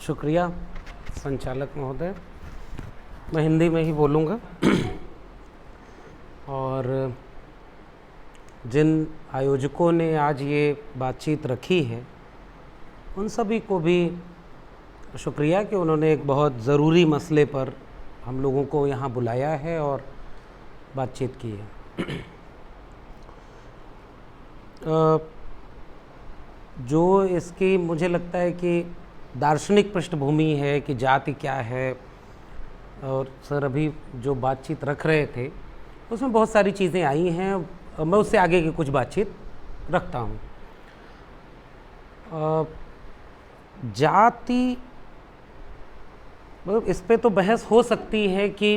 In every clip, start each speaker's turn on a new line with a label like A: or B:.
A: शुक्रिया संचालक महोदय। मैं हिंदी में ही बोलूँगा और जिन आयोजकों ने आज ये बातचीत रखी है उन सभी को भी शुक्रिया कि उन्होंने एक बहुत ज़रूरी मसले पर हम लोगों को यहाँ बुलाया है और बातचीत की है। जो इसकी मुझे लगता है कि दार्शनिक पृष्ठभूमि है कि जाति क्या है, और सर अभी जो बातचीत रख रहे थे उसमें बहुत सारी चीज़ें आई हैं। मैं उससे आगे की कुछ बातचीत रखता हूँ। जाति मतलब इस पे तो बहस हो सकती है कि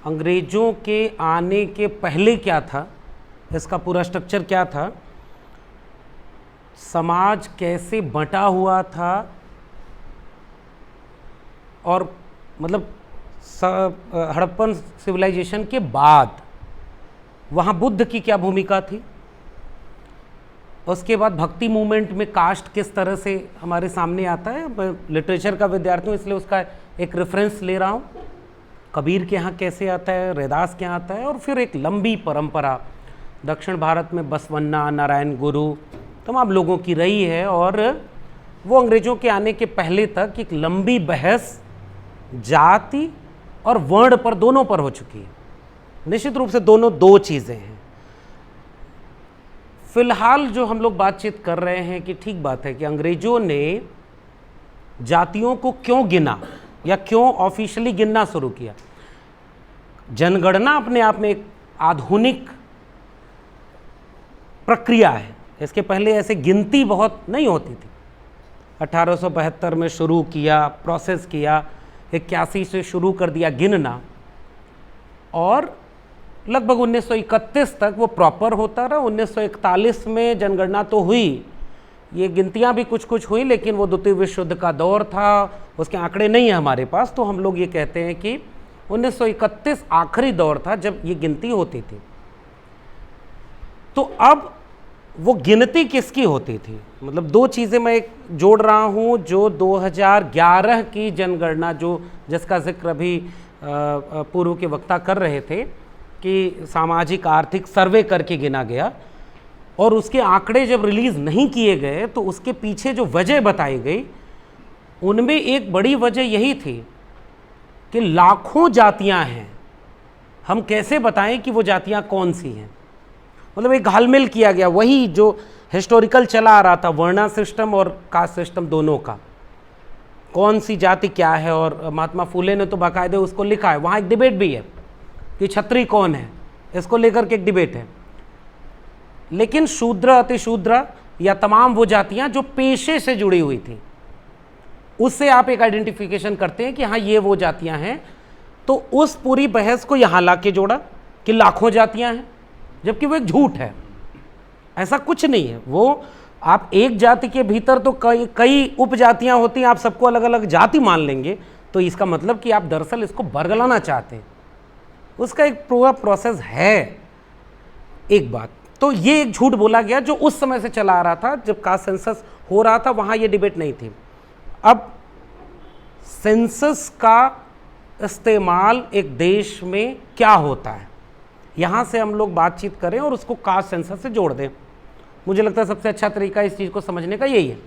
A: अंग्रेज़ों के आने के पहले क्या था, इसका पूरा स्ट्रक्चर क्या था, समाज कैसे बंटा हुआ था, और मतलब हड़प्पन सिविलाइजेशन के बाद वहाँ बुद्ध की क्या भूमिका थी, उसके बाद भक्ति मूवमेंट में कास्ट किस तरह से हमारे सामने आता है। मैं लिटरेचर का विद्यार्थी हूँ इसलिए उसका एक रेफरेंस ले रहा हूँ। कबीर के यहाँ कैसे आता है, रैदास के यहाँ आता है, और फिर एक लंबी परंपरा दक्षिण भारत में बसवन्ना, नारायण गुरु तमाम लोगों की रही है। और वो अंग्रेज़ों के आने के पहले तक एक लंबी बहस जाति और वर्ण पर, दोनों पर हो चुकी है। निश्चित रूप से दोनों दो चीज़ें हैं। फिलहाल जो हम लोग बातचीत कर रहे हैं कि ठीक बात है कि अंग्रेज़ों ने जातियों को क्यों गिना या क्यों ऑफिशियली गिनना शुरू किया। जनगणना अपने आप में एक आधुनिक प्रक्रिया है। इसके पहले ऐसे गिनती बहुत नहीं होती थी। 1872 में शुरू किया, प्रोसेस किया, 81 से शुरू कर दिया गिनना, और लगभग 1931 तक वो प्रॉपर होता रहा। 1941 में जनगणना तो हुई, ये गिनतियाँ भी कुछ कुछ हुई, लेकिन वो द्वितीय विश्व युद्ध का दौर था, उसके आंकड़े नहीं है हमारे पास। तो हम लोग ये कहते हैं कि 1931 आखिरी दौर था जब ये गिनती होती थी। तो अब वो गिनती किसकी होती थी, मतलब दो चीज़ें मैं एक जोड़ रहा हूँ। जो 2011 की जनगणना जो जिसका जिक्र अभी पूर्व के वक्ता कर रहे थे कि सामाजिक आर्थिक सर्वे करके गिना गया, और उसके आंकड़े जब रिलीज़ नहीं किए गए तो उसके पीछे जो वजह बताई गई उनमें एक बड़ी वजह यही थी कि लाखों जातियां हैं, हम कैसे बताएं कि वो जातियां कौन सी हैं। मतलब एक घालमेल किया गया, वही जो हिस्टोरिकल चला आ रहा था, वर्णा सिस्टम और कास्ट सिस्टम दोनों का, कौन सी जाति क्या है। और महात्मा फुले ने तो बाकायदे उसको लिखा है, वहाँ एक डिबेट भी है कि क्षत्रिय कौन है, इसको लेकर के एक डिबेट है। लेकिन शूद्र, अतिशूद्र या तमाम वो जातियाँ जो पेशे से जुड़ी हुई थी, उससे आप एक आइडेंटिफिकेशन करते हैं कि हाँ ये वो जातियाँ हैं। तो उस पूरी बहस को यहाँ ला के जोड़ा कि लाखों जातियाँ हैं, जबकि वो एक झूठ है। ऐसा कुछ नहीं है। वो आप एक जाति के भीतर तो कई उपजातियाँ होती हैं, आप सबको अलग अलग जाति मान लेंगे तो इसका मतलब कि आप दरअसल इसको बरगलाना चाहते हैं। उसका एक पूरा प्रोसेस है। एक बात तो ये एक झूठ बोला गया जो उस समय से चला आ रहा था, जब कास्ट सेंसस हो रहा था, वहाँ ये डिबेट नहीं थी। अब सेंसस का इस्तेमाल एक देश में क्या होता है, यहाँ से हम लोग बातचीत करें और उसको कास्ट सेंसस से जोड़ दें। मुझे लगता है सबसे अच्छा तरीका इस चीज़ को समझने का यही है।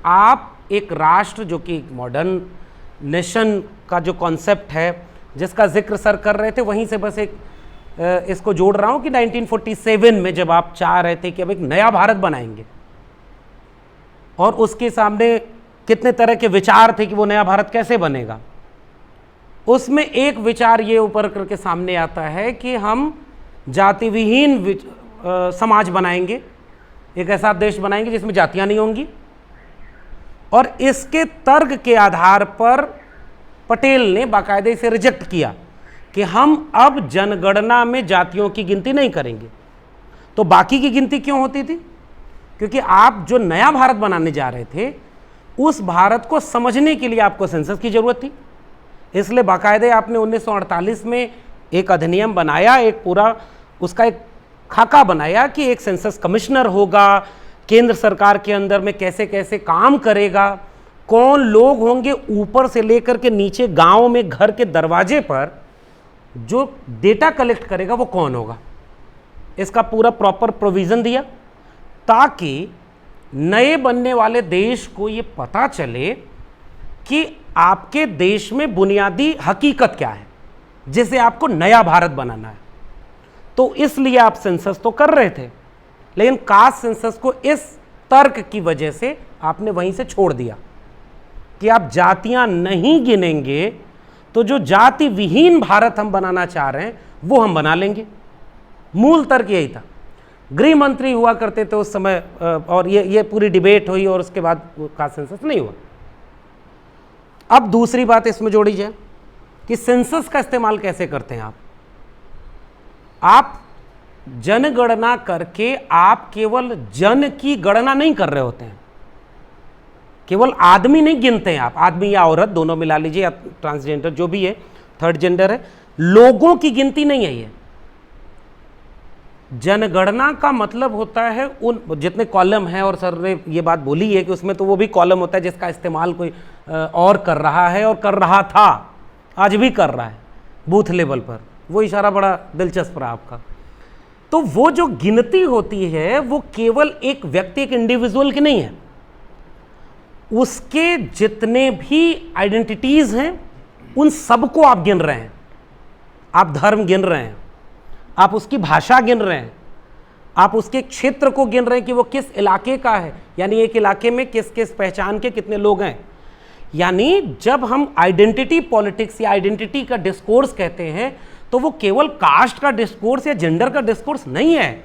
A: आप एक राष्ट्र, जो कि मॉडर्न नेशन का जो कॉन्सेप्ट है जिसका जिक्र सर कर रहे थे, वहीं से बस एक इसको जोड़ रहा हूँ कि 1947 में जब आप चाह रहे थे कि अब एक नया भारत बनाएंगे, और उसके सामने कितने तरह के विचार थे कि वो नया भारत कैसे बनेगा, उसमें एक विचार ये ऊपर करके सामने आता है कि हम जाति विहीन समाज बनाएंगे, एक ऐसा देश बनाएंगे जिसमें जातियां नहीं होंगी। और इसके तर्क के आधार पर पटेल ने बाकायदे से रिजेक्ट किया कि हम अब जनगणना में जातियों की गिनती नहीं करेंगे। तो बाकी की गिनती क्यों होती थी? क्योंकि आप जो नया भारत बनाने जा रहे थे, उस भारत को समझने के लिए आपको सेंसस की जरूरत थी। इसलिए बाकायदे आपने 1948 में एक अधिनियम बनाया, एक पूरा उसका एक खाका बनाया कि एक सेंसस कमिश्नर होगा, केंद्र सरकार के अंदर में कैसे कैसे काम करेगा, कौन लोग होंगे ऊपर से लेकर के नीचे गांव में घर के दरवाजे पर जो डेटा कलेक्ट करेगा वो कौन होगा, इसका पूरा प्रॉपर प्रोविज़न दिया ताकि नए बनने वाले देश को ये पता चले कि आपके देश में बुनियादी हकीकत क्या है जिसे आपको नया भारत बनाना है। तो इसलिए आप सेंसस तो कर रहे थे, लेकिन कास्ट सेंसस को इस तर्क की वजह से आपने वहीं से छोड़ दिया कि आप जातियां नहीं गिनेंगे तो जो जाति विहीन भारत हम बनाना चाह रहे हैं वो हम बना लेंगे। मूल तर्क यही था। गृह मंत्री हुआ करते थे उस समय, और ये पूरी डिबेट हुई और उसके बाद कास्ट सेंसस नहीं हुआ। अब दूसरी बात इसमें जोड़ी जाए कि सेंसस का इस्तेमाल कैसे करते हैं आप जनगणना करके आप केवल जन की गणना नहीं कर रहे होते हैं, केवल आदमी नहीं गिनते हैं आप, आदमी या औरत दोनों मिला लीजिए या ट्रांसजेंडर जो भी है, थर्ड जेंडर है, लोगों की गिनती नहीं है ये। जनगणना का मतलब होता है उन जितने कॉलम हैं, और सर ने ये बात बोली है कि उसमें तो वो भी कॉलम होता है जिसका इस्तेमाल कोई और कर रहा है और कर रहा था, आज भी कर रहा है बूथ लेवल पर। वो इशारा बड़ा दिलचस्प रहा आपका। तो वो जो गिनती होती है वो केवल एक व्यक्ति, एक इंडिविजुअल की नहीं है, उसके जितने भी आइडेंटिटीज हैं उन सबको आप गिन रहे हैं। आप धर्म गिन रहे हैं, आप उसकी भाषा गिन रहे हैं, आप उसके क्षेत्र को गिन रहे हैं कि वो किस इलाके का है, यानी एक इलाके में किस किस पहचान के कितने लोग हैं। यानी जब हम आइडेंटिटी पॉलिटिक्स या आइडेंटिटी का डिस्कोर्स कहते हैं तो वो केवल कास्ट का डिस्कोर्स या जेंडर का डिस्कोर्स नहीं है,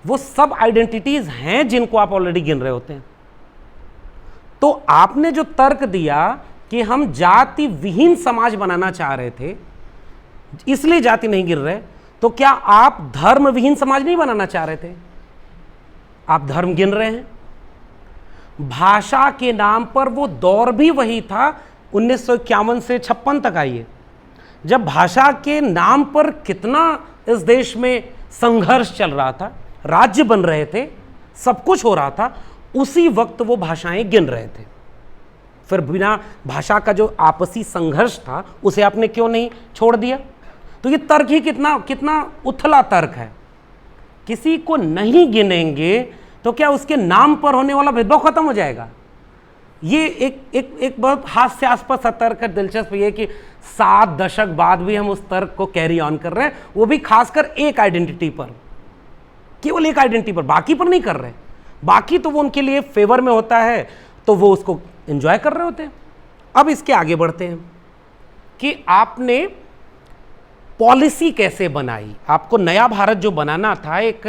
A: वो सब आइडेंटिटीज हैं जिनको आप ऑलरेडी गिन रहे होते हैं। तो आपने जो तर्क दिया कि हम जाति विहीन समाज बनाना चाह रहे थे इसलिए जाति नहीं गिन रहे, तो क्या आप धर्म विहीन समाज नहीं बनाना चाह रहे थे? आप धर्म गिन रहे हैं। भाषा के नाम पर वो दौर भी वही था 1951 से 56 तक आइए, जब भाषा के नाम पर कितना इस देश में संघर्ष चल रहा था, राज्य बन रहे थे, सब कुछ हो रहा था, उसी वक्त वो भाषाएं गिन रहे थे। फिर बिना भाषा का जो आपसी संघर्ष था उसे आपने क्यों नहीं छोड़ दिया? तो ये तर्क ही कितना उथला तर्क है। किसी को नहीं गिनेंगे तो क्या उसके नाम पर होने वाला भेदभाव खत्म हो जाएगा? ये एक बहुत हास्यास्पद सा तर्क है। दिलचस्प ये कि 7 दशक बाद भी हम उस तर्क को कैरी ऑन कर रहे हैं, वो भी खासकर एक आइडेंटिटी पर, केवल एक आइडेंटिटी पर, बाकी पर नहीं कर रहे। बाकी तो वो उनके लिए फेवर में होता है तो वो उसको एंजॉय कर रहे होते हैं। अब इसके आगे बढ़ते हैं कि आपने पॉलिसी कैसे बनाई। आपको नया भारत जो बनाना था, एक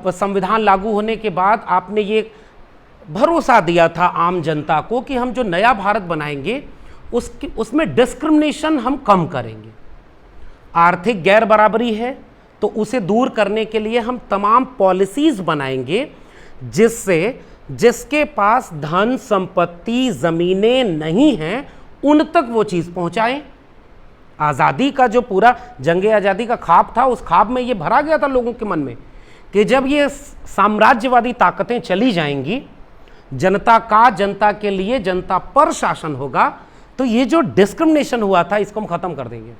A: संविधान लागू होने के बाद आपने ये भरोसा दिया था आम जनता को कि हम जो नया भारत बनाएंगे उसमें डिस्क्रिमिनेशन हम कम करेंगे। आर्थिक गैर बराबरी है तो उसे दूर करने के लिए हम तमाम पॉलिसीज बनाएंगे जिससे जिसके पास धन संपत्ति ज़मीनें नहीं हैं उन तक वो चीज़ पहुंचाएं। आज़ादी का जो पूरा जंगे आज़ादी का ख्वाब था, उस ख्वाब में ये भरा गया था लोगों के मन में कि जब ये साम्राज्यवादी ताकतें चली जाएंगी, जनता के लिए जनता पर शासन होगा, तो ये जो डिस्क्रिमिनेशन हुआ था इसको हम ख़त्म कर देंगे।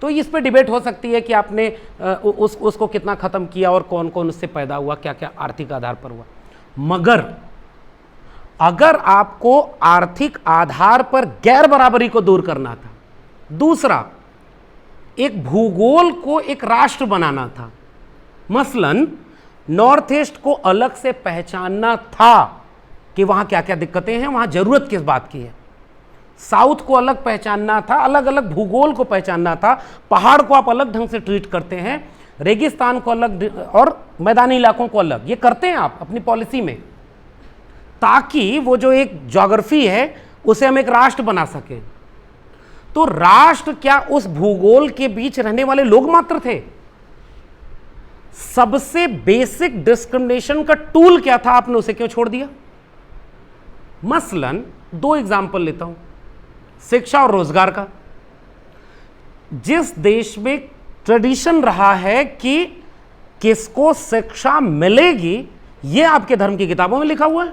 A: तो इस पे डिबेट हो सकती है कि आपने उसको कितना ख़त्म किया और कौन कौन उससे पैदा हुआ, क्या क्या आर्थिक आधार पर हुआ। मगर अगर आपको आर्थिक आधार पर गैर बराबरी को दूर करना था, दूसरा एक भूगोल को एक राष्ट्र बनाना था, मसलन नॉर्थ ईस्ट को अलग से पहचानना था कि वहां क्या क्या दिक्कतें हैं, वहां जरूरत किस बात की है, साउथ को अलग पहचानना था, अलग अलग भूगोल को पहचानना था। पहाड़ को आप अलग ढंग से ट्रीट करते हैं, रेगिस्तान को अलग और मैदानी इलाकों को अलग, ये करते हैं आप अपनी पॉलिसी में, ताकि वो जो एक ज्योग्राफी है उसे हम एक राष्ट्र बना सकें। तो राष्ट्र क्या उस भूगोल के बीच रहने वाले लोग मात्र थे? सबसे बेसिक डिस्क्रिमिनेशन का टूल क्या था, आपने उसे क्यों छोड़ दिया? मसलन 2 एग्जाम्पल लेता हूं, शिक्षा और रोजगार का। जिस देश में ट्रेडिशन रहा है कि किसको शिक्षा मिलेगी ये आपके धर्म की किताबों में लिखा हुआ है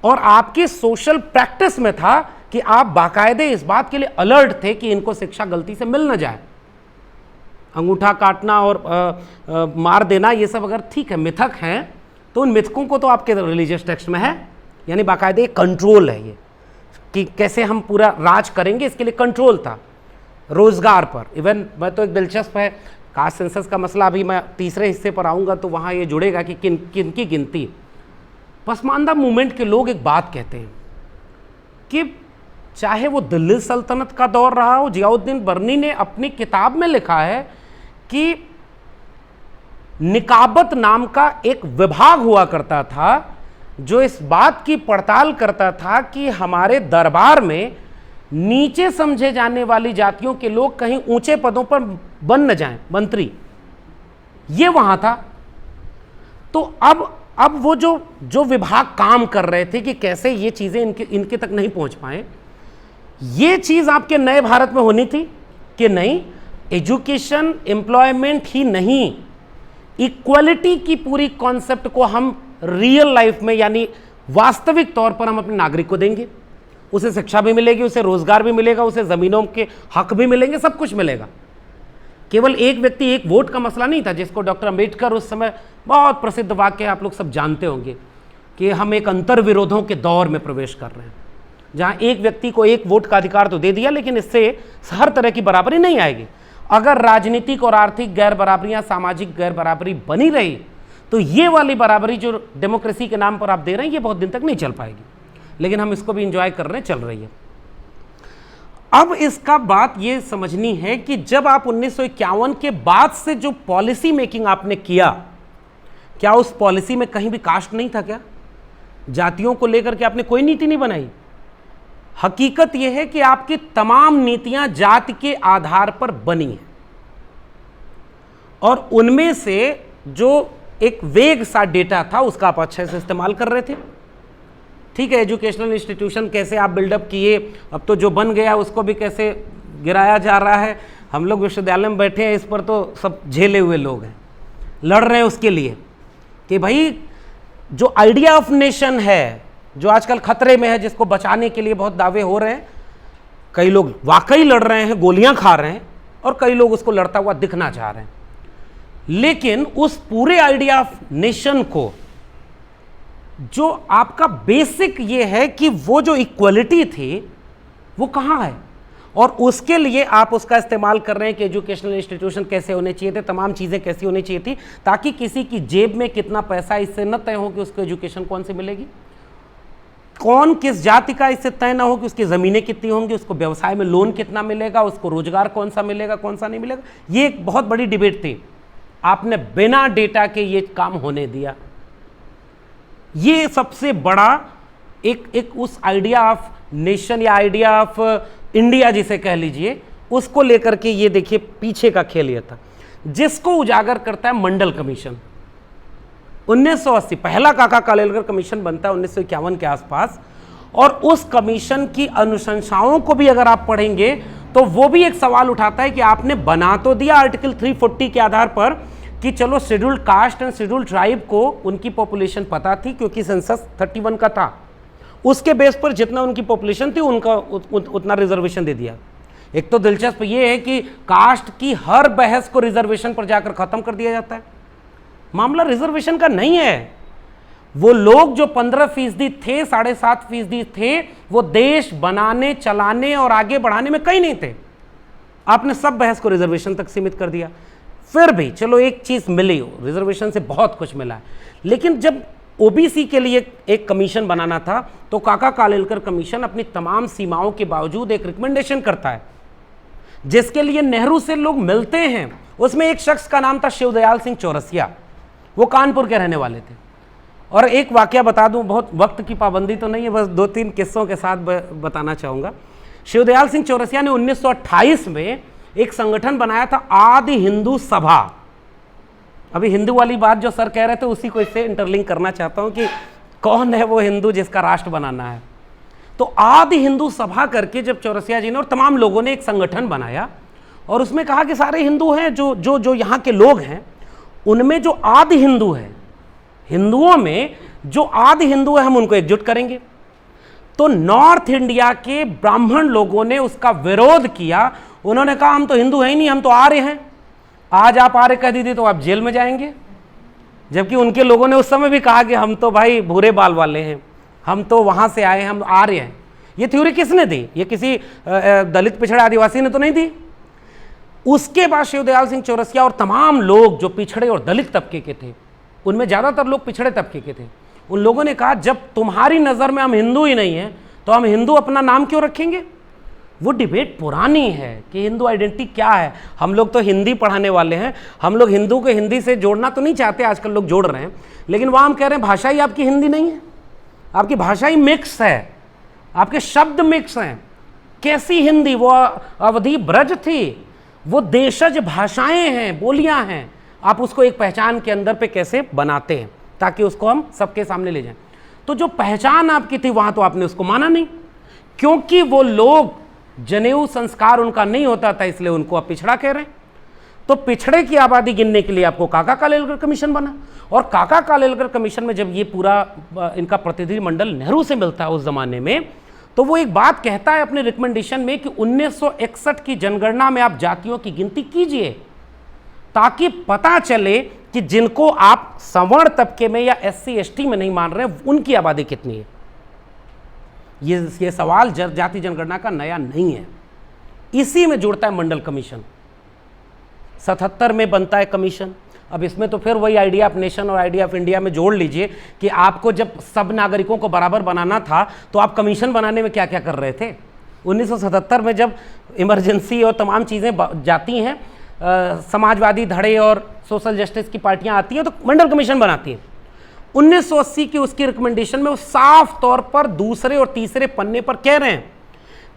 A: और आपकी सोशल प्रैक्टिस में था कि आप बाकायदे इस बात के लिए अलर्ट थे कि इनको शिक्षा गलती से मिल न जाए। अंगूठा काटना और मार देना ये सब अगर ठीक है मिथक हैं तो उन मिथकों को तो आपके रिलीजियस टेक्स्ट में है, यानी बाकायदे कंट्रोल है ये कि कैसे हम पूरा राज करेंगे, इसके लिए कंट्रोल था रोजगार पर। इवन मैं तो एक दिलचस्प है कास्ट सेंसस का मसला, अभी मैं तीसरे हिस्से पर आऊँगा तो वहाँ ये जुड़ेगा कि किन किन की गिनती। पसमानदा मूवमेंट के लोग एक बात कहते हैं कि चाहे वो दिल्ली सल्तनत का दौर रहा हो, जियाउद्दीन बर्नी ने अपनी किताब में लिखा है कि निकाबत नाम का एक विभाग हुआ करता था जो इस बात की पड़ताल करता था कि हमारे दरबार में नीचे समझे जाने वाली जातियों के लोग कहीं ऊंचे पदों पर बन न जाएं, मंत्री, ये वहां था। तो अब वो जो विभाग काम कर रहे थे कि कैसे ये चीजें इनके तक नहीं पहुंच पाए, ये चीज आपके नए भारत में होनी थी कि नहीं, एजुकेशन एम्प्लॉयमेंट ही नहीं, इक्वलिटी की पूरी कॉन्सेप्ट को हम रियल लाइफ में यानी वास्तविक तौर पर हम अपने नागरिक को देंगे। उसे शिक्षा भी मिलेगी, उसे रोजगार भी मिलेगा, उसे जमीनों के हक भी मिलेंगे, सब कुछ मिलेगा। केवल एक व्यक्ति एक वोट का मसला नहीं था, जिसको डॉक्टर अंबेडकर उस समय, बहुत प्रसिद्ध वाक्य आप लोग सब जानते होंगे कि हम एक अंतर विरोधों के दौर में प्रवेश कर रहे हैं, जहां एक व्यक्ति को एक वोट का अधिकार तो दे दिया लेकिन इससे हर तरह की बराबरी नहीं आएगी। अगर राजनीतिक और आर्थिक गैर बराबरियां, सामाजिक गैर बराबरी बनी रही तो ये वाली बराबरी जो डेमोक्रेसी के नाम पर आप दे रहे हैं ये बहुत दिन तक नहीं चल पाएगी, लेकिन हम इसको भी इंजॉय कर रहे हैं, चल रही है। अब इसका बात ये समझनी है कि जब आप 1951 के बाद से जो पॉलिसी मेकिंग आपने किया, क्या उस पॉलिसी में कहीं भी कास्ट नहीं था? क्या जातियों को लेकर के आपने कोई नीति नहीं बनाई? हकीकत यह है कि आपकी तमाम नीतियां जाति के आधार पर बनी हैं और उनमें से जो एक वेग सा डेटा था उसका आप अच्छे से इस्तेमाल कर रहे थे। ठीक है, एजुकेशनल इंस्टीट्यूशन कैसे आप बिल्डअप किए, अब तो जो बन गया उसको भी कैसे गिराया जा रहा है। हम लोग विश्वविद्यालय में बैठे हैं, इस पर तो सब झेले हुए लोग हैं, लड़ रहे हैं उसके लिए कि भाई जो आइडिया ऑफ नेशन है जो आजकल खतरे में है, जिसको बचाने के लिए बहुत दावे हो रहे हैं, कई लोग वाकई लड़ रहे हैं, गोलियां खा रहे हैं और कई लोग उसको लड़ता हुआ दिखना चाह रहे हैं। लेकिन उस पूरे आइडिया ऑफ नेशन को जो आपका बेसिक ये है कि वो जो इक्वलिटी थी वो कहाँ है, और उसके लिए आप उसका इस्तेमाल कर रहे हैं कि एजुकेशनल इंस्टीट्यूशन कैसे होने चाहिए थे, तमाम चीज़ें कैसी होनी चाहिए थी, ताकि किसी की जेब में कितना पैसा इससे न तय हो कि उसको एजुकेशन कौन सी मिलेगी, कौन किस जाति का इससे तय ना हो कि उसकी ज़मीनें कितनी होंगी, उसको व्यवसाय में लोन कितना मिलेगा, उसको रोजगार कौन सा मिलेगा, कौन सा नहीं मिलेगा। ये एक बहुत बड़ी डिबेट थी, आपने बिना डेटा के ये काम होने दिया। ये सबसे बड़ा एक उस आइडिया ऑफ नेशन या आइडिया ऑफ इंडिया जिसे कह लीजिए, उसको लेकर के ये देखिए पीछे का खेल ये था, जिसको उजागर करता है मंडल कमीशन। 1980 पहला काका कालेलकर कमीशन बनता है 1951 के आसपास, और उस कमीशन की अनुशंसाओं को भी अगर आप पढ़ेंगे तो वो भी एक सवाल उठाता है कि आपने बना तो दिया आर्टिकल 340 के आधार पर कि चलो scheduled caste and scheduled tribe को उनकी पॉपुलेशन पता थी क्योंकि सेंसस 31 का था, उसके बेस पर जितना उनकी पॉपुलेशन थी उनका उतना रिजर्वेशन दे दिया। एक तो दिलचस्प ये है कि कास्ट की हर बहस को रिजर्वेशन पर जाकर खत्म कर दिया जाता है। मामला रिजर्वेशन का नहीं है, वो लोग जो 15% थे, 7.5% थे, वो देश बनाने, चलाने और आगे बढ़ाने में कहीं नहीं थे। आपने सब बहस को रिजर्वेशन तक सीमित कर दिया। फिर भी चलो एक चीज मिली, रिजर्वेशन से बहुत कुछ मिला है, लेकिन जब ओबीसी के लिए एक कमीशन बनाना था तो काका कालेलकर कमीशन अपनी तमाम सीमाओं के बावजूद एक रिकमेंडेशन करता है जिसके लिए नेहरू से लोग मिलते हैं। उसमें एक शख्स का नाम था शिवदयाल सिंह चौरसिया, वो कानपुर के रहने वाले थे। और एक वाकया बता दूं, बहुत वक्त की पाबंदी तो नहीं है, बस 2-3 किस्सों के साथ बताना चाहूँगा। शिवदयाल सिंह चौरसिया ने 1928 में एक संगठन बनाया था, आदि हिंदू सभा। अभी हिंदू वाली बात जो सर कह रहे थे उसी को इससे इंटरलिंक करना चाहता हूँ कि कौन है वो हिंदू जिसका राष्ट्र बनाना है। तो आदि हिंदू सभा करके जब चौरसिया जी ने और तमाम लोगों ने एक संगठन बनाया और उसमें कहा कि सारे हिंदू हैं, जो जो जो यहाँ के लोग हैं उनमें जो आदि हिंदू है हिंदुओं में जो आदि हिंदू है हम उनको एकजुट करेंगे। तो नॉर्थ इंडिया के ब्राह्मण लोगों ने उसका विरोध किया। उन्होंने कहा हम तो हिंदू हैं ही नहीं, हम तो आर्य हैं। आज आप आर्य कह दीजिए तो आप जेल में जाएंगे। जबकि उनके लोगों ने उस समय भी कहा कि हम तो भाई भूरे बाल वाले हैं, हम तो वहां से आए हैं, हम आर्य हैं। ये थ्योरी किसने दी? ये किसी दलित पिछड़े आदिवासी ने तो नहीं दी। उसके बाद शिवदयाल सिंह चौरसिया और तमाम लोग जो पिछड़े और दलित तबके के थे, उनमें ज्यादातर लोग पिछड़े तबके के थे, उन लोगों ने कहा जब तुम्हारी नजर में हम हिंदू ही नहीं है तो हम हिंदू अपना नाम क्यों रखेंगे? वो डिबेट पुरानी है कि हिंदू आइडेंटिटी क्या है। हम लोग तो हिंदी पढ़ाने वाले हैं, हम लोग हिंदू को हिंदी से जोड़ना तो नहीं चाहते, आजकल लोग जोड़ रहे हैं, लेकिन वहाँ हम कह रहे हैं भाषा ही आपकी हिंदी नहीं है, आपकी भाषा ही मिक्स है, आपके शब्द मिक्स हैं। कैसी हिंदी? वो अवधि ब्रज थी, वो देशज भाषाएं हैं, बोलियां हैं। आप उसको एक पहचान के अंदर पे कैसे बनाते हैं ताकि उसको हम सबके सामने ले जाएं। तो जो पहचान आपकी थी वहां तो आपने उसको माना नहीं, क्योंकि वो लोग जनेऊ संस्कार उनका नहीं होता था, इसलिए उनको आप पिछड़ा कह रहे हैं। तो पिछड़े की आबादी गिनने के लिए आपको काका कालेलकर कमीशन बना, और काका कालेलकर कमीशन में जब ये पूरा इनका प्रतिनिधिमंडल नेहरू से मिलता है उस जमाने में, तो वो एक बात कहता है अपने रिकमेंडेशन में कि 1961 की जनगणना में आप जातियों की गिनती कीजिए ताकि पता चले कि जिनको आप सवर्ण तबके में या SC ST में नहीं मान रहे उनकी आबादी कितनी है। ये सवाल जाति जनगणना का नया नहीं है, इसी में जुड़ता है मंडल कमीशन। 77 में बनता है कमीशन। अब इसमें तो फिर वही आइडिया ऑफ नेशन और आइडिया ऑफ इंडिया में जोड़ लीजिए कि आपको जब सब नागरिकों को बराबर बनाना था तो आप कमीशन बनाने में क्या क्या कर रहे थे। 1977 में जब इमरजेंसी और तमाम चीज़ें जाती हैं, समाजवादी धड़े और सोशल जस्टिस की पार्टियां आती हैं तो मंडल कमीशन बनाती हैं। 1980 की उसकी रिकमेंडेशन में वो साफ तौर पर दूसरे और तीसरे पन्ने पर कह रहे हैं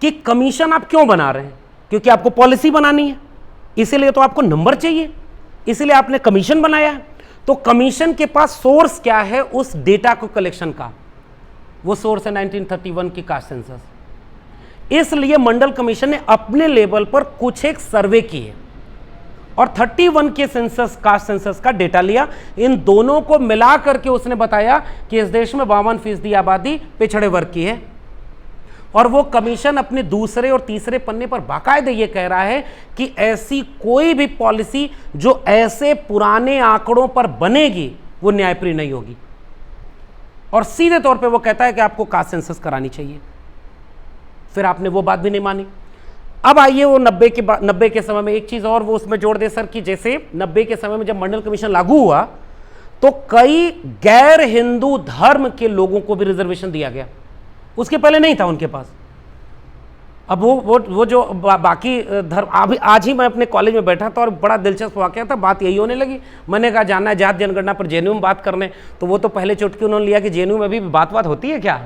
A: कि कमीशन आप क्यों बना रहे हैं, क्योंकि आपको पॉलिसी बनानी है, इसीलिए तो आपको नंबर चाहिए, इसलिए आपने कमीशन बनाया है। तो कमीशन के पास सोर्स क्या है उस डेटा को कलेक्शन का? वो सोर्स है 1931 की कास्ट सेंसस। इसलिए मंडल कमीशन ने अपने लेवल पर कुछ एक सर्वे किए और 31 के सेंसस, कास्ट सेंसस का डेटा लिया। इन दोनों को मिला करके उसने बताया कि इस देश में 52% आबादी पिछड़े वर्ग की है। और वो कमीशन अपने दूसरे और तीसरे पन्ने पर बाकायदे ये कह रहा है कि ऐसी कोई भी पॉलिसी जो ऐसे पुराने आंकड़ों पर बनेगी वो न्यायप्रिय नहीं होगी। और सीधे तौर पे वो कहता है कि आपको कास्ट सेंसस करानी चाहिए। फिर आपने वो बात भी नहीं मानी। अब आइए वो 90 के समय में एक चीज और वो उसमें जोड़ दे सर कि जैसे 90 के समय में जब मंडल कमीशन लागू हुआ तो कई गैर हिंदू धर्म के लोगों को भी रिजर्वेशन दिया गया, उसके पहले नहीं था उनके पास। अब वो जो बाकी धर्म, आज ही मैं अपने कॉलेज में बैठा था और बड़ा दिलचस्प वाकया था, बात यही होने लगी। मैंने कहा जाना है जात जनगणना पर JNU में बात करने, तो वो तो पहले चुटकी उन्होंने लिया कि JNU में भी बात होती है क्या?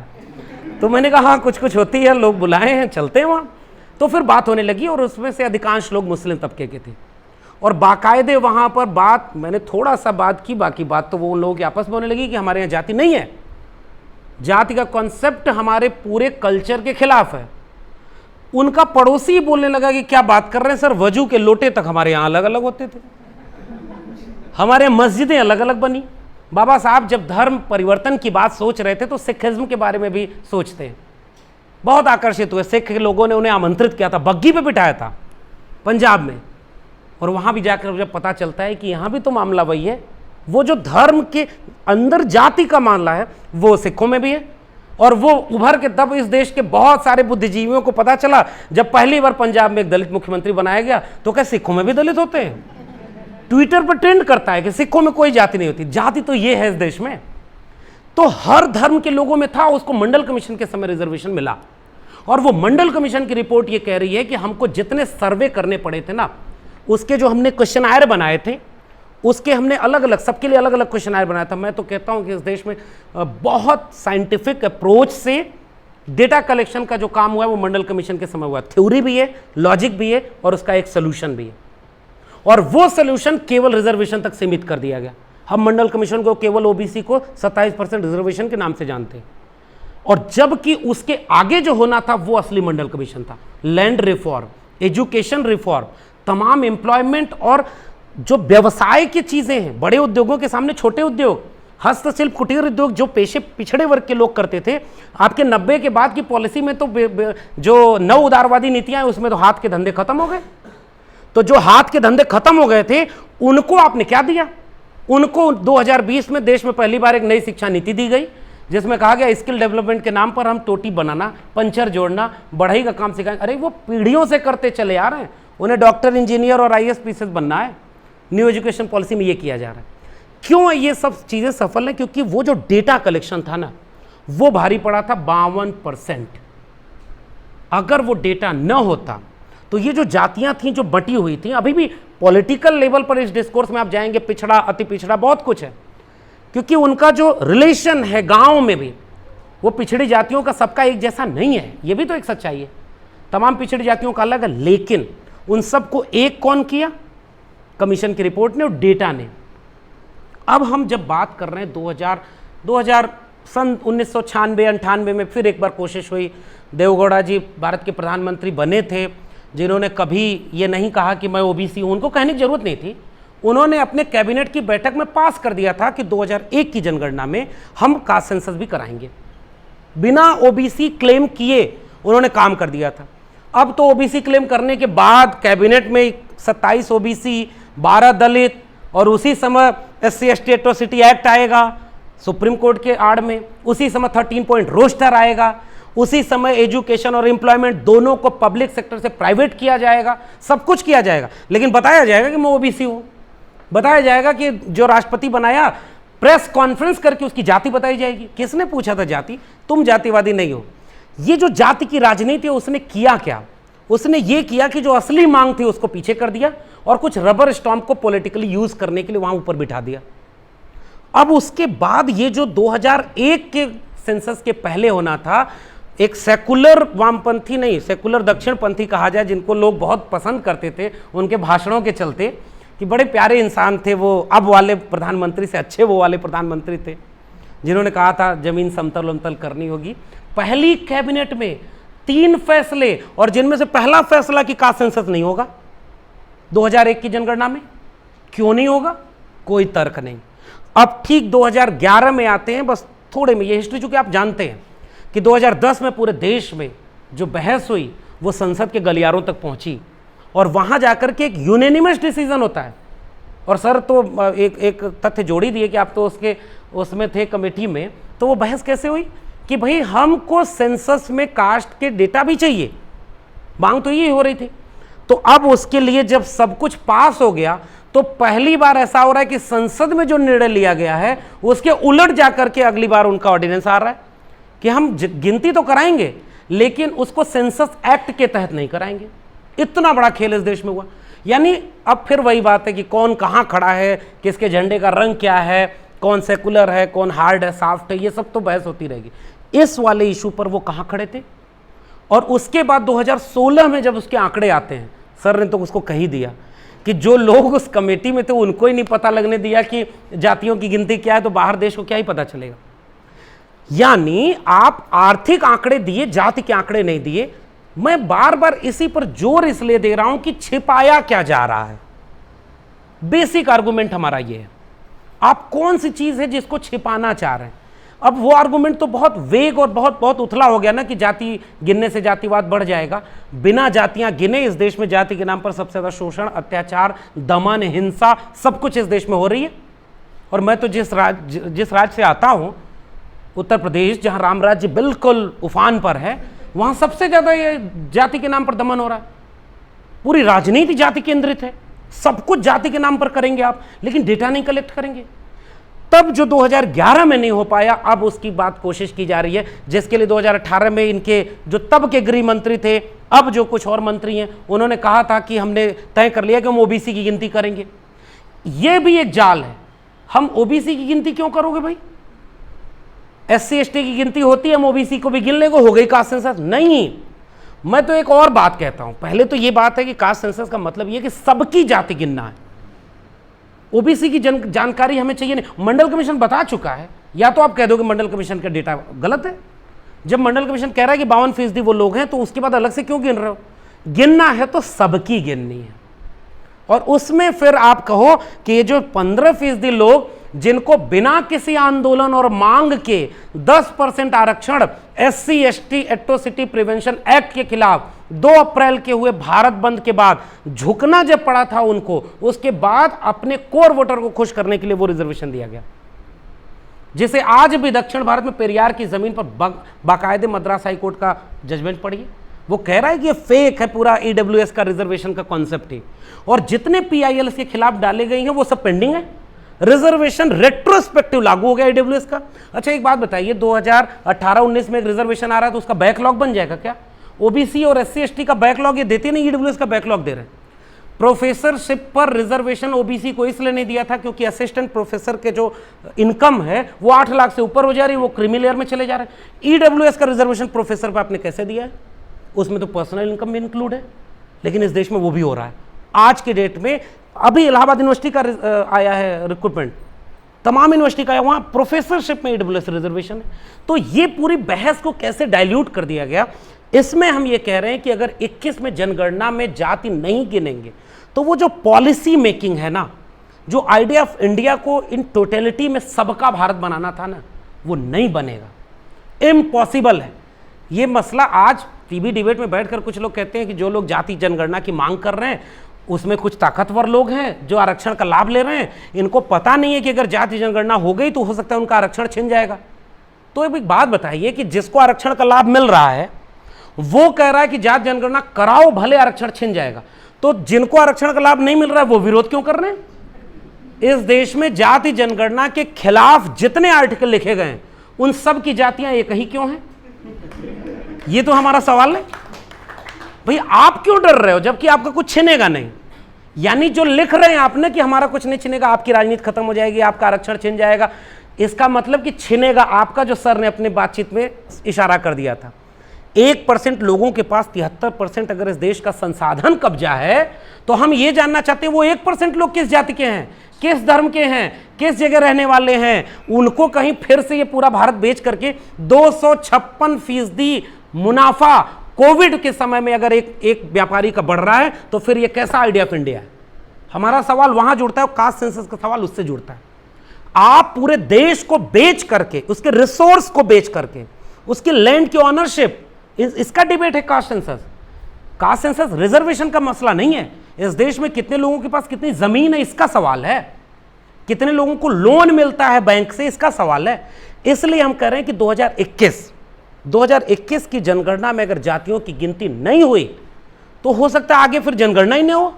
A: तो मैंने कहा हाँ कुछ होती है, लोग बुलाए हैं, चलते हैं वहाँ। तो फिर बात होने लगी और उसमें से अधिकांश लोग मुस्लिम तबके के थे और बाकायदे वहाँ पर बात, मैंने थोड़ा सा बात की, बाकी बात तो वो लोगों के आपस में होने लगी कि हमारे यहाँ जाति नहीं है, जाति का कॉन्सेप्ट हमारे पूरे कल्चर के खिलाफ है। उनका पड़ोसी बोलने लगा कि क्या बात कर रहे हैं सर, वजू के लोटे तक हमारे यहाँ अलग अलग होते थे, हमारे मस्जिदें अलग अलग बनी। बाबा साहब जब धर्म परिवर्तन की बात सोच रहे थे तो सिखिज्म के बारे में भी सोचते हैं, बहुत आकर्षित हुए। सिख लोगों ने उन्हें आमंत्रित किया था, बग्घी पे बिठाया था पंजाब में, और वहां भी जाकर जब पता चलता है कि यहां भी तो मामला वही है, वो जो धर्म के अंदर जाति का मामला है वो सिखों में भी है। और वो उभर के तब इस देश के बहुत सारे बुद्धिजीवियों को पता चला जब पहली बार पंजाब में एक दलित मुख्यमंत्री बनाया गया तो क्या सिखों में भी दलित होते हैं? ट्विटर पर ट्रेंड करता है कि सिखों में कोई जाति नहीं होती, जाति तो ये है इस देश में। तो हर धर्म के लोगों में था, उसको मंडल कमीशन के समय रिजर्वेशन मिला। और वो मंडल कमीशन की रिपोर्ट ये कह रही है कि हमको जितने सर्वे करने पड़े थे ना, उसके जो हमने क्वेश्चनायर बनाए थे उसके हमने अलग अलग, सबके लिए अलग अलग क्वेश्चनायर बनाया था। मैं तो कहता हूं कि इस देश में बहुत साइंटिफिक अप्रोच से डेटा कलेक्शन का जो काम हुआ है वो मंडल कमीशन के समय हुआ। थ्योरी भी है, लॉजिक भी है और उसका एक सोल्यूशन भी है, और वो सोल्यूशन केवल रिजर्वेशन तक सीमित कर दिया गया। हम मंडल कमीशन को केवल OBC को 27% रिजर्वेशन के नाम से जानते हैं, और जबकि उसके आगे जो होना था वो असली मंडल कमीशन था। लैंड रिफॉर्म, एजुकेशन रिफॉर्म, तमाम एम्प्लॉयमेंट और जो व्यवसाय की चीजें हैं, बड़े उद्योगों के सामने छोटे उद्योग, हस्तशिल्प कुटीर उद्योग जो पेशे पिछड़े वर्ग के लोग करते थे, आपके 90 के बाद की पॉलिसी में तो जो नव उदारवादी नीतियां हैं उसमें तो हाथ के धंधे खत्म हो गए। तो जो हाथ के धंधे खत्म हो गए थे उनको आपने क्या दिया? उनको 2020 में देश में पहली बार एक नई शिक्षा नीति दी गई जिसमें कहा गया स्किल डेवलपमेंट के नाम पर हम टोटी बनाना, पंचर जोड़ना, बढ़ई का काम सिखाएंगे। अरे वो पीढ़ियों से करते चले आ रहे हैं, उन्हें डॉक्टर, इंजीनियर और IAS PCS बनना है। न्यू एजुकेशन पॉलिसी में ये किया जा रहा है। क्यों ये सब चीज़ें सफल हैं? क्योंकि वो जो डेटा कलेक्शन था ना वो भारी पड़ा था 52%। अगर वो डेटा न होता तो ये जो जातियां थीं जो बटी हुई थी, अभी भी पॉलिटिकल लेवल पर इस डिस्कोर्स में आप जाएंगे, पिछड़ा, अति पिछड़ा, बहुत कुछ है, क्योंकि उनका जो रिलेशन है गांव में भी वो पिछड़ी जातियों का सबका एक जैसा नहीं है। ये भी तो एक सच्चाई है, तमाम पिछड़ी जातियों का अलग है। लेकिन उन सबको एक कौन किया? कमीशन की रिपोर्ट ने और डेटा ने। अब हम जब बात कर रहे हैं 2000 सन 1996-98 में फिर एक बार कोशिश हुई। देवगौड़ा जी भारत के प्रधानमंत्री बने थे जिन्होंने कभी ये नहीं कहा कि मैं ओबीसी हूँ, उनको कहने की जरूरत नहीं थी। उन्होंने अपने कैबिनेट की बैठक में पास कर दिया था कि 2001 की जनगणना में हम कास्ट सेंसस भी कराएंगे। बिना ओबीसी क्लेम किए उन्होंने काम कर दिया था। अब तो ओबीसी क्लेम करने के बाद कैबिनेट में 27 ओबीसी, 12 दलित और उसी समय SC/ST एट्रोसिटी एक्ट आएगा सुप्रीम कोर्ट के आड़ में, उसी समय 13 पॉइंट रोस्टर आएगा, उसी समय एजुकेशन और एम्प्लॉयमेंट दोनों को पब्लिक सेक्टर से प्राइवेट किया जाएगा, सब कुछ किया जाएगा, लेकिन बताया जाएगा कि मैं ओबीसी हूं। बताया जाएगा कि जो राष्ट्रपति बनाया प्रेस कॉन्फ्रेंस करके उसकी जाति बताई जाएगी। किसने पूछा था जाति? तुम जातिवादी नहीं हो। ये जो जाति की राजनीति है उसने किया क्या? उसने ये किया कि जो असली मांग थी उसको पीछे कर दिया और कुछ रबर स्टॉम्प को पॉलिटिकली यूज करने के लिए वहां ऊपर बिठा दिया। अब उसके बाद ये जो 2001 के सेंसस के पहले होना था, एक सेकुलर वामपंथी नहीं, सेकुलर दक्षिणपंथी कहा जाए, जिनको लोग बहुत पसंद करते थे उनके भाषणों के चलते कि बड़े प्यारे इंसान थे वो, अब वाले प्रधानमंत्री से अच्छे वो वाले प्रधानमंत्री थे जिन्होंने कहा था जमीन समतल उमतल करनी होगी। पहली कैबिनेट में 3 फैसले, और जिनमें से पहला फैसला कि कास्ट सेंसस नहीं होगा 2001 की जनगणना में। क्यों नहीं होगा? कोई तर्क नहीं। अब ठीक 2011 में आते हैं, बस थोड़े में, ये हिस्ट्री चूंकि आप जानते हैं कि 2010 में पूरे देश में जो बहस हुई वो संसद के गलियारों तक पहुंची और वहां जाकर के एक यूनानिमस डिसीजन होता है। और सर तो एक तथ्य जोड़ ही दिए कि आप तो उसमें थे कमेटी में, तो वो बहस कैसे हुई कि भाई हमको सेंसस में कास्ट के डेटा भी चाहिए, मांग तो ये हो रही थी। तो अब उसके लिए जब सब कुछ पास हो गया तो पहली बार ऐसा हो रहा है कि संसद में जो निर्णय लिया गया है उसके उलट जाकर के अगली बार उनका ऑर्डिनेंस आ रहा है कि हम गिनती तो कराएंगे लेकिन उसको सेंसस एक्ट के तहत नहीं कराएंगे। इतना बड़ा खेल इस देश में हुआ। यानी अब फिर वही बात है कि कौन कहां खड़ा है, किसके झंडे का रंग क्या है, कौन सेकुलर है, कौन हार्ड है, सॉफ्ट है, ये सब तो बहस होती रहेगी। इस वाले इशू पर वो कहां खड़े थे। और उसके बाद 2016 में जब उसके आंकड़े आते हैं, सर ने तो उसको कह ही दिया कि जो लोग उस कमेटी में थे उनको ही नहीं पता लगने दिया कि जातियों की गिनती क्या है, तो बाहर देश को क्या ही पता चलेगा। यानी आप आर्थिक आंकड़े दिए, जाति के आंकड़े नहीं दिए। मैं बार बार इसी पर जोर इसलिए दे रहा हूं कि छिपाया क्या जा रहा है। बेसिक आर्गुमेंट हमारा ये है, आप कौन सी चीज है जिसको छिपाना चाह रहे हैं। अब वो आर्गुमेंट तो बहुत वेग और बहुत उथला हो गया ना कि जाति गिनने से जातिवाद बढ़ जाएगा। बिना जातियां गिने इस देश में जाति के नाम पर सबसे ज्यादा शोषण, अत्याचार, दमन, हिंसा सब कुछ इस देश में हो रही है। और मैं तो जिस राज्य से आता हूं, उत्तर प्रदेश, जहां राम राज्य बिल्कुल उफान पर है, वहां सबसे ज्यादा ये जाति के नाम पर दमन हो रहा है। पूरी राजनीति जाति केंद्रित है, सब कुछ जाति के नाम पर करेंगे आप, लेकिन डेटा नहीं कलेक्ट करेंगे। तब जो 2011 में नहीं हो पाया, अब उसकी बात कोशिश की जा रही है, जिसके लिए 2018 में इनके जो तब के गृह मंत्री थे, अब जो कुछ और मंत्री हैं, उन्होंने कहा था कि हमने तय कर लिया कि हम ओबीसी की गिनती करेंगे। यह भी एक जाल है। हम ओबीसी की गिनती क्यों करोगे भाई? SC/ST की गिनती होती है, हम ओबीसी को भी गिन लेंगे, हो गई कास्ट सेंसस। नहीं, मैं तो एक और बात कहता हूं। पहले तो यह बात है कि कास्ट सेंसस का मतलब यह कि सबकी जाति गिनना है। ओबीसी की जानकारी हमें चाहिए नहीं। मंडल कमीशन बता चुका है। या तो आप कह दो कि मंडल कमीशन का डेटा गलत है। जब मंडल कमीशन कह रहा है कि 52% वो लोग हैं, तो उसके बाद अलग से क्यों गिन रहे हो? गिनना है तो सबकी गिननी है। और उसमें फिर आप कहो कि ये जो 15% लोग जिनको बिना किसी आंदोलन और मांग के 10% आरक्षण SC ST atrocity prevention act के खिलाफ 2 अप्रैल के हुए भारत बंद के बाद झुकना जब पड़ा था उनको, उसके बाद अपने कोर वोटर को खुश करने के लिए वो रिजर्वेशन दिया गया, जिसे आज भी दक्षिण भारत में पेरियार की जमीन पर बाकायदे मद्रास हाई कोर्ट का जजमेंट पढ़िए, वो कह रहा है कि ये फेक है पूरा EWS का रिजर्वेशन का कॉन्सेप्ट ही, और जितने PILs के खिलाफ डाले गए हैं वो सब पेंडिंग है। रिजर्वेशन रेट्रोस्पेक्टिव लागू हो गया EWS का। अच्छा एक बात बताइए, 2018-19 में एक रिजर्वेशन आ रहा है तो उसका बैकलॉग बन जाएगा क्या? OBC और SC ST का बैकलॉग ये देते नहीं, EWS का बैकलॉग दे रहे हैं। प्रोफेसरशिप पर रिजर्वेशन OBC को इसलिए नहीं दिया था क्योंकि असिस्टेंट प्रोफेसर के जो इनकम है वो 8 लाख से ऊपर हो जा रही है, वो क्रीमी लेयर में चले जा रहे हैं। EWS का रिजर्वेशन प्रोफेसर पर आपने कैसे दिया है? उसमें तो पर्सनल इनकम भी इंक्लूड है, लेकिन इस देश में वो भी हो रहा है। आज के डेट में अभी इलाहाबाद यूनिवर्सिटी का आया है रिक्रूटमेंट, तमाम यूनिवर्सिटी का है, वहां प्रोफेसरशिप में EWS रिजर्वेशन है। तो ये पूरी बहस को कैसे डाइल्यूट कर दिया गया। इसमें हम ये कह रहे हैं कि अगर 21 में जनगणना में जाति नहीं गिनेंगे तो वो जो पॉलिसी मेकिंग है ना, जो आइडिया ऑफ इंडिया को इन टोटलिटी में सबका भारत बनाना था ना, वो नहीं बनेगा, इम्पॉसिबल है। ये मसला आज टीवी डिबेट में बैठकर कुछ लोग कहते हैं कि जो लोग जाति जनगणना की मांग कर रहे हैं उसमें कुछ ताकतवर लोग हैं जो आरक्षण का लाभ ले रहे हैं, इनको पता नहीं है कि अगर जाति जनगणना हो गई तो हो सकता है उनका आरक्षण छिन जाएगा। तो एक बात बताइए कि जिसको आरक्षण का लाभ मिल रहा है वो कह रहा है कि जाति जनगणना कराओ भले आरक्षण छिन जाएगा, तो जिनको आरक्षण का लाभ नहीं मिल रहा है वो विरोध क्यों कर रहे हैं? इस देश में जाति जनगणना के खिलाफ जितने आर्टिकल लिखे गए हैं उन सब की जातियां एक ही क्यों हैं? ये तो हमारा सवाल है। भाई आप क्यों डर रहे हो जबकि आपका कुछ छिनेगा नहीं? यानी जो लिख रहे हैं आपने कि हमारा कुछ नहीं छिनेगा, आपकी राजनीति खत्म हो जाएगी, आपका आरक्षण छिन जाएगा, इसका मतलब कि छिनेगा आपका, जो सर ने अपने बातचीत में इशारा कर दिया था। 1% लोगों के पास 73% अगर इस देश का संसाधन कब्जा है तो हम ये जानना चाहते हैं वो 1% लोग किस जाति के हैं, किस धर्म के हैं, किस जगह रहने वाले हैं। उनको कहीं फिर से ये पूरा भारत बेच करके 256% मुनाफा कोविड के समय में अगर एक व्यापारी का बढ़ रहा है तो फिर ये कैसा आइडिया ऑफ इंडिया है? हमारा सवाल वहां जुड़ता है, कास्ट सेंसस का सवाल उससे जुड़ता है। आप पूरे देश को बेच करके, उसके रिसोर्स को बेच करके, उसकी लैंड की ऑनरशिप, इसका डिबेट है caste census. Caste census reservation का मसला नहीं है। इस देश में कितने लोगों के पास कितनी जमीन है इसका सवाल है, कितने लोगों को लोन मिलता है बैंक से इसका सवाल है। इसलिए हम कह रहे हैं कि 2021 की जनगणना में अगर जातियों की गिनती नहीं हुई तो हो सकता है आगे फिर जनगणना ही नहीं हो,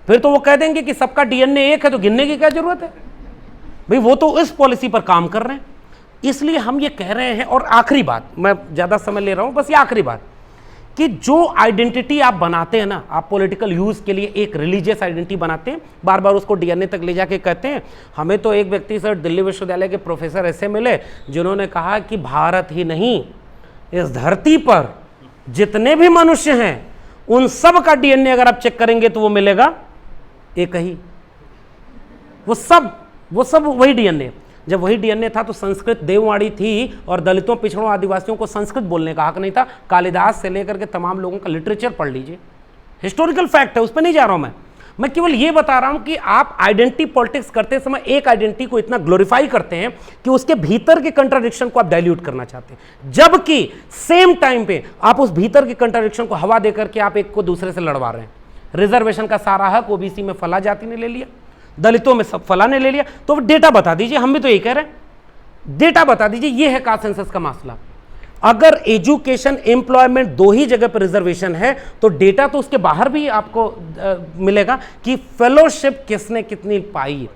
A: फिर तो वो कह देंगे कि सबका DNA एक है तो गिनने की क्या जरूरत है। भाई वो तो इस पॉलिसी पर काम कर रहे हैं। इसलिए हम ये कह रहे हैं, और आखिरी बात, मैं ज्यादा समय ले रहा हूं, बस ये आखिरी बात, कि जो आइडेंटिटी आप बनाते हैं ना, आप पॉलिटिकल यूज के लिए एक रिलीजियस आइडेंटिटी बनाते हैं, बार बार उसको DNA तक ले जाके कहते हैं। हमें तो एक व्यक्ति सर दिल्ली विश्वविद्यालय के प्रोफेसर ऐसे मिले जिन्होंने कहा कि भारत ही नहीं, इस धरती पर जितने भी मनुष्य हैं उन सब का DNA अगर आप चेक करेंगे तो वो मिलेगा एक ही, वो सब वही DNA। जब वही DNA था तो संस्कृत देववाणी थी और दलितों, पिछड़ों, आदिवासियों को संस्कृत बोलने का हक नहीं था। कालिदास से लेकर के तमाम लोगों का लिटरेचर पढ़ लीजिए, हिस्टोरिकल फैक्ट है, उस पर नहीं जा रहा हूं मैं केवल ये बता रहा हूं कि आप आइडेंटिटी पॉलिटिक्स करते समय एक आइडेंटिटी को इतना ग्लोरीफाई करते हैं कि उसके भीतर के कंट्राडिक्शन को आप डाइल्यूट करना चाहते हैं, जबकि सेम टाइम पे आप उस भीतर के कंट्राडिक्शन को हवा देकर के आप एक को दूसरे से लड़वा रहे हैं। रिजर्वेशन का सारा हक OBC में फला जाति ने ले लिया, दलितों में सब फला ने ले लिया। तो डेटा बता दीजिए, हम भी तो यही कह रहे हैं, डेटा बता दीजिए। ये है कास्ट सेंसस का मसला। अगर एजुकेशन, एम्प्लॉयमेंट 2 ही जगह पर रिजर्वेशन है तो डेटा तो उसके बाहर भी आपको मिलेगा कि फेलोशिप किसने कितनी पाई।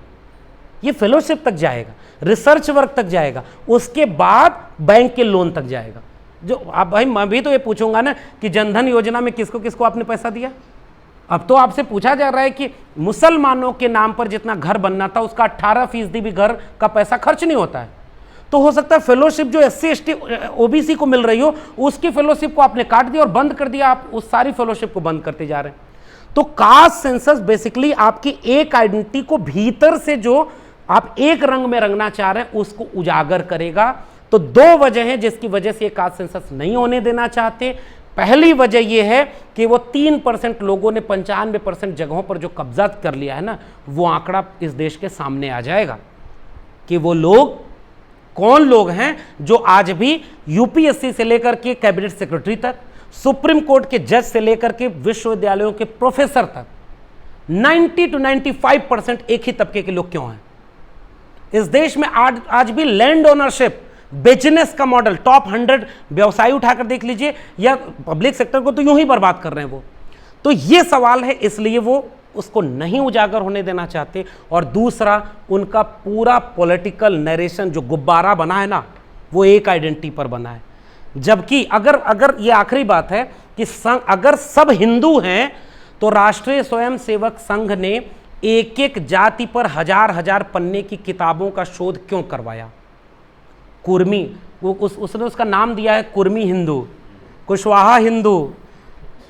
A: ये फेलोशिप तक जाएगा, रिसर्च वर्क तक जाएगा, उसके बाद बैंक के लोन तक जाएगा। जो आप, भाई मैं भी तो ये पूछूंगा ना कि जनधन योजना में किसको किसको आपने पैसा दिया। अब तो आपसे पूछा जा रहा है कि मुसलमानों के नाम पर जितना घर बनना था उसका 18% भी घर का पैसा खर्च नहीं होता है। तो हो सकता है फेलोशिप जो SC ST OBC को मिल रही हो उसकी फेलोशिप को आपने काट दिया और बंद कर दिया, आप उस सारी फेलोशिप को बंद करते जा रहे हैं। तो कास्ट सेंसस बेसिकली आपकी एक आइडेंटिटी को भीतर से जो आप एक रंग में रंगना चाह रहे हैं उसको उजागर करेगा। तो 2 वजह हैं जिसकी वजह से कास्ट सेंसस नहीं होने देना चाहते। पहली वजह यह है कि वो 3% लोगों ने 95% जगहों पर जो कब्जा कर लिया है ना, वो आंकड़ा इस देश के सामने आ जाएगा। कि वो लोग कौन लोग हैं जो आज भी यूपीएससी से लेकर के कैबिनेट सेक्रेटरी तक, सुप्रीम कोर्ट के जज से लेकर के विश्वविद्यालयों के प्रोफेसर तक 90 to 95% एक ही तबके के लोग क्यों हैं? इस देश में आज भी लैंड ओनरशिप बिजनेस का मॉडल, टॉप 100 व्यवसायी उठाकर देख लीजिए, या पब्लिक सेक्टर को तो यूं ही बर्बाद कर रहे हैं वो। तो ये सवाल है, इसलिए वो उसको नहीं उजागर होने देना चाहते। और दूसरा, उनका पूरा पॉलिटिकल नरेशन जो गुब्बारा बना है ना, वो एक आइडेंटिटी पर बना है। जबकि अगर ये आखिरी बात है कि अगर सब हिंदू हैं तो राष्ट्रीय स्वयंसेवक संघ ने एक एक जाति पर हजार हजार पन्ने की किताबों का शोध क्यों करवाया? कुर्मी, उसने उसका नाम दिया है कुर्मी हिंदू, कुशवाहा हिंदू,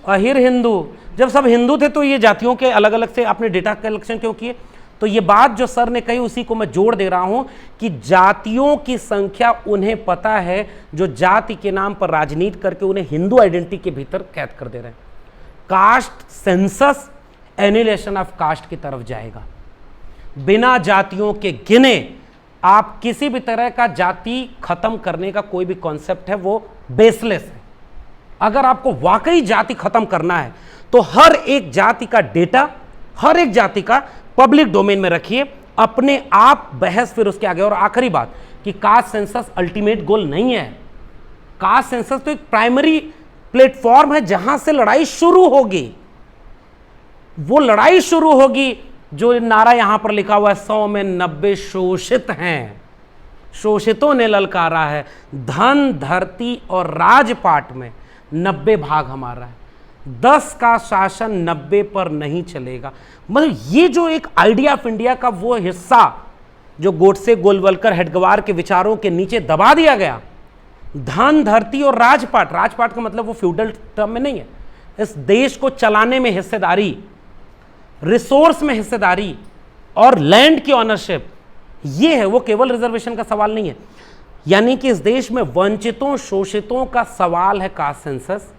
A: अहिर हिंदू। जब सब हिंदू थे तो ये जातियों के अलग अलग से आपने डेटा कलेक्शन क्यों किए? तो ये बात जो सर ने कही उसी को मैं जोड़ दे रहा हूं कि जातियों की संख्या उन्हें पता है जो जाति के नाम पर राजनीति करके उन्हें हिंदू आइडेंटिटी के भीतर कैद कर दे रहे हैं। Caste census annihilation of caste की तरफ जाएगा। बिना जातियों के गिने आप किसी भी तरह का जाति खत्म करने का कोई भी कॉन्सेप्ट है वो बेसलेस है। अगर आपको वाकई जाति खत्म करना है तो हर एक जाति का डेटा, हर एक जाति का पब्लिक डोमेन में रखिए, अपने आप बहस फिर उसके आगे। और आखिरी बात कि कास्ट सेंसस अल्टीमेट गोल नहीं है। कास्ट सेंसस तो एक प्राइमरी प्लेटफॉर्म है जहां से लड़ाई शुरू होगी। वो लड़ाई शुरू होगी जो नारा यहां पर लिखा हुआ है, 100 में 90 शोषित हैं, शोषितों ने ललकारा है, धन धरती और राजपाट में 90 भाग हमारा है, 10 का शासन 90 पर नहीं चलेगा। मतलब ये जो एक आइडिया ऑफ इंडिया का वो हिस्सा जो गोडसे गोलवलकर हेडगवार के विचारों के नीचे दबा दिया गया, धन धरती और राजपाट, राजपाट का मतलब वो फ्यूडल टर्म में नहीं है, इस देश को चलाने में हिस्सेदारी, रिसोर्स में हिस्सेदारी और लैंड की ऑनरशिप, ये है वो, केवल रिजर्वेशन का सवाल नहीं है। यानी कि इस देश में वंचितों शोषितों का सवाल है कास्ट सेंसस।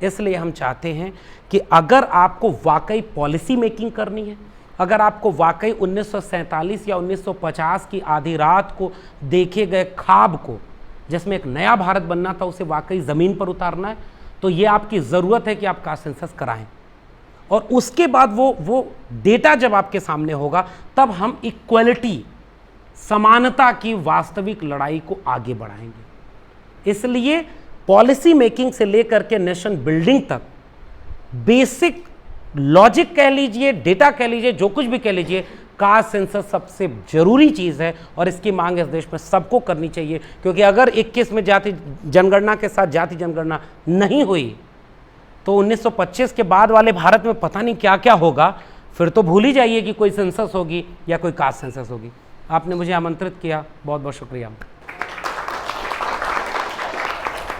A: इसलिए हम चाहते हैं कि अगर आपको वाकई पॉलिसी मेकिंग करनी है, अगर आपको वाकई 1947 या 1950 की आधी रात को देखे गए ख्वाब को, जिसमें एक नया भारत बनना था, उसे वाकई ज़मीन पर उतारना है, तो ये आपकी ज़रूरत है कि आप कास्ट सेंसस कराएं। और उसके बाद वो डेटा जब आपके सामने होगा तब हम इक्वलिटी, समानता की वास्तविक लड़ाई को आगे बढ़ाएंगे। इसलिए पॉलिसी मेकिंग से लेकर के नेशन बिल्डिंग तक बेसिक लॉजिक कह लीजिए, डेटा कह लीजिए, जो कुछ भी कह लीजिए, कास्ट सेंसस सबसे जरूरी चीज़ है और इसकी मांग इस देश में सबको करनी चाहिए। क्योंकि अगर 21 में जाति जनगणना के साथ जाति जनगणना नहीं हुई तो 1925 के बाद वाले भारत में पता नहीं क्या क्या होगा। फिर तो भूल ही जाइए कि कोई सेंसस होगी या कोई कास्ट सेंसस होगी। आपने मुझे आमंत्रित किया, बहुत बहुत शुक्रिया।